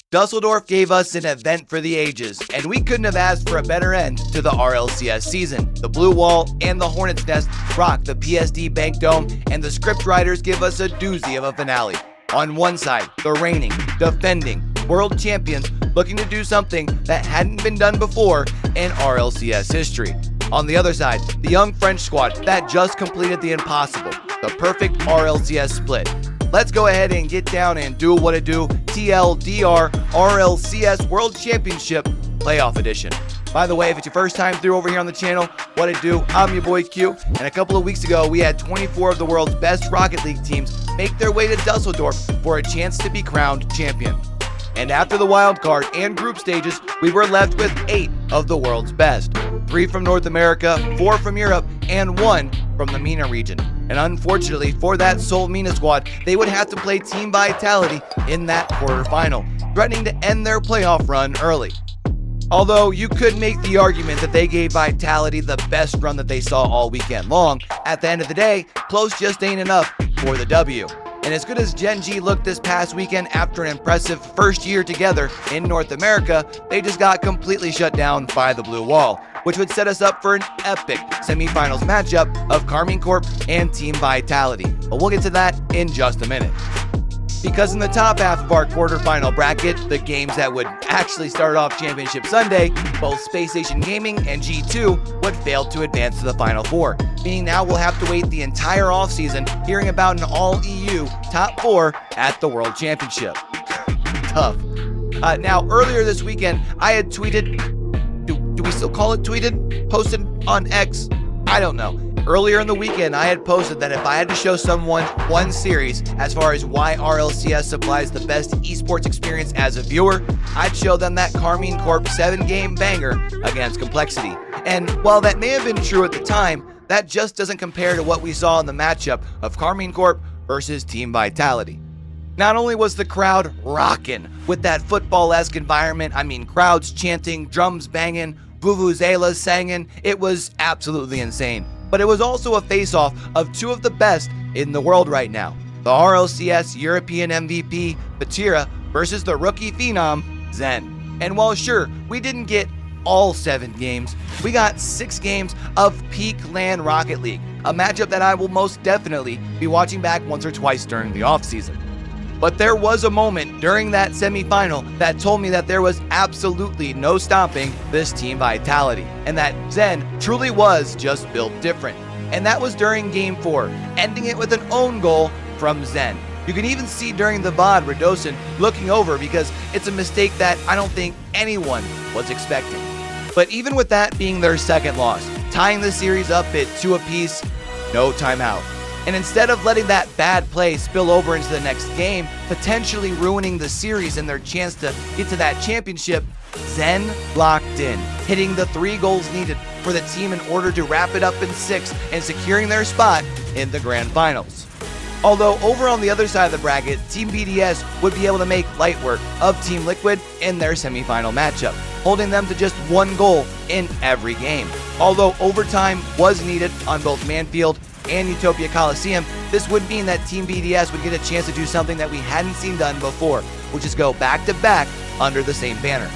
Dusseldorf gave us an event for the ages, and we couldn't have asked for a better end to the RLCS season. The Blue Wall and the Hornet's Nest rock the PSD Bank Dome, and the script writers give us a doozy of a finale. On one side, the reigning, defending world champions looking to do something that hadn't been done before in RLCS history. On the other side, the young French squad that just completed the impossible, the perfect RLCS split. Let's go ahead and get down and do what it do. TLDR RLCS World Championship Playoff Edition. By the way, if it's your first time through over here on the channel, what it do? I'm your boy Q, and a couple of weeks ago, we had 24 of the world's best Rocket League teams make their way to Dusseldorf for a chance to be crowned champion. And after the wildcard and group stages, we were left with 8 of the world's best. 3 from North America, 4 from Europe, and 1 from the MENA region. And unfortunately for that sole MENA squad, they would have to play Team Vitality in that quarterfinal, threatening to end their playoff run early. Although you could make the argument that they gave Vitality the best run that they saw all weekend long, at the end of the day, close just ain't enough for the W. And as good as Gen G looked this past weekend after an impressive first year together in North America, they just got completely shut down by the Blue Wall, which would set us up for an epic semifinals matchup of Karmine Corp and Team Vitality. But we'll get to that in just a minute. Because in the top half of our quarterfinal bracket, the games that would actually start off Championship Sunday, both Space Station Gaming and G2 would fail to advance to the Final Four, meaning now we'll have to wait the entire offseason hearing about an all-EU top 4 at the World Championship. Tough. Now, earlier this weekend, I had tweeted, do we still call it tweeted? Posted on X? I don't know. Earlier in the weekend, I had posted that if I had to show someone one series as far as why RLCS supplies the best esports experience as a viewer, I'd show them that Karmine Corp 7-game banger against Complexity. And while that may have been true at the time, that just doesn't compare to what we saw in the matchup of Karmine Corp versus Team Vitality. Not only was the crowd rocking with that football-esque environment, crowds chanting, drums banging, vuvuzelas singing, it was absolutely insane. But it was also a face-off of 2 of the best in the world right now. The RLCS European MVP, Batira, versus the rookie phenom, Zen. And while sure, we didn't get all 7 games, we got 6 games of peak LAN Rocket League, a matchup that I will most definitely be watching back once or twice during the offseason. But there was a moment during that semifinal that told me that there was absolutely no stopping this Team Vitality, and that Zen truly was just built different. And that was during Game 4, ending it with an own goal from Zen. You can even see during the VOD Redosin looking over because it's a mistake that I don't think anyone was expecting. But even with that being their second loss, tying the series up at 2 apiece, no timeout. And instead of letting that bad play spill over into the next game, potentially ruining the series and their chance to get to that championship, Zen locked in, hitting the 3 goals needed for the team in order to wrap it up in 6 and securing their spot in the grand finals. Although over on the other side of the bracket, Team BDS would be able to make light work of Team Liquid in their semifinal matchup, holding them to just 1 goal in every game. Although overtime was needed on both Manfield and Utopia Coliseum, this would mean that Team BDS would get a chance to do something that we hadn't seen done before, which is go back-to-back under the same banner.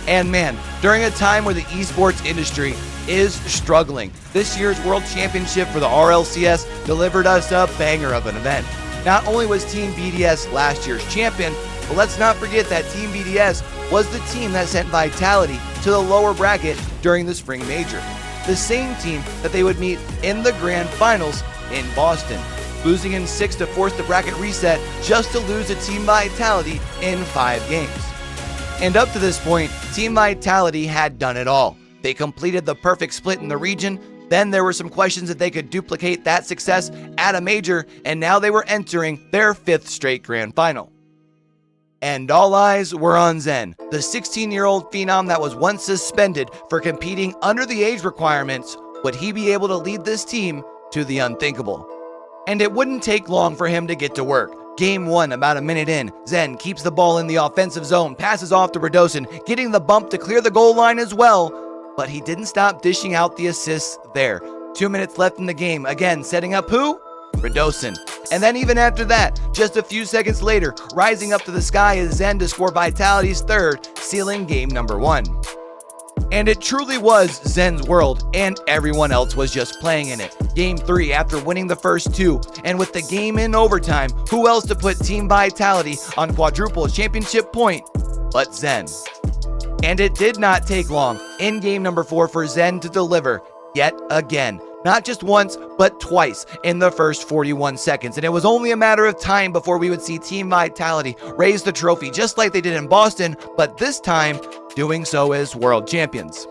And man, during a time where the esports industry is struggling, this year's World Championship for the RLCS delivered us a banger of an event. Not only was Team BDS last year's champion, but let's not forget that Team BDS was the team that sent Vitality to the lower bracket during the Spring Major. The same team that they would meet in the grand finals in Boston, losing in 6 to force the bracket reset just to lose to Team Vitality in 5 games. And up to this point, Team Vitality had done it all. They completed the perfect split in the region, then there were some questions if they could duplicate that success at a major, and now they were entering their 5th straight grand final. And all eyes were on Zen, the 16-year-old phenom that was once suspended for competing under the age requirements. Would he be able to lead this team to the unthinkable? And it wouldn't take long for him to get to work. Game 1, about a minute in, Zen keeps the ball in the offensive zone, passes off to Redosin, getting the bump to clear the goal line as well. But he didn't stop dishing out the assists there. 2 minutes left in the game, again setting up who? Redosin. And then even after that, just a few seconds later, rising up to the sky is Zen to score Vitality's third, sealing game number 1. And it truly was Zen's world, and everyone else was just playing in it. Game 3 after winning the first 2, and with the game in overtime, who else to put Team Vitality on quadruple championship point but Zen? And it did not take long in game number 4 for Zen to deliver yet again. Not just once, but twice in the first 41 seconds. And it was only a matter of time before we would see Team Vitality raise the trophy just like they did in Boston, but this time doing so as world champions.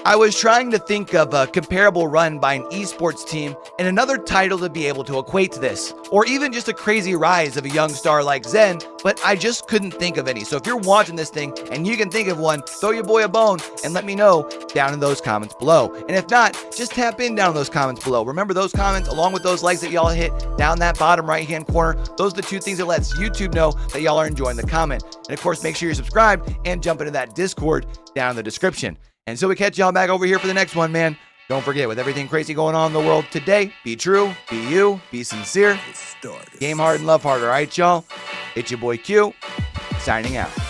I was trying to think of a comparable run by an esports team and another title to be able to equate to this, or even just a crazy rise of a young star like Zen, but I just couldn't think of any. So if you're watching this thing and you can think of one, throw your boy a bone and let me know down in those comments below. And if not, just tap in down in those comments below. Remember, those comments along with those likes that y'all hit down that bottom right hand corner, those are the 2 things that lets YouTube know that y'all are enjoying the comment. And of course, make sure you're subscribed and jump into that Discord down in the description. And so we catch y'all back over here for the next one, man. Don't forget, with everything crazy going on in the world today, be true, be you, be sincere, game hard and love hard, all right, y'all? It's your boy Q, signing out.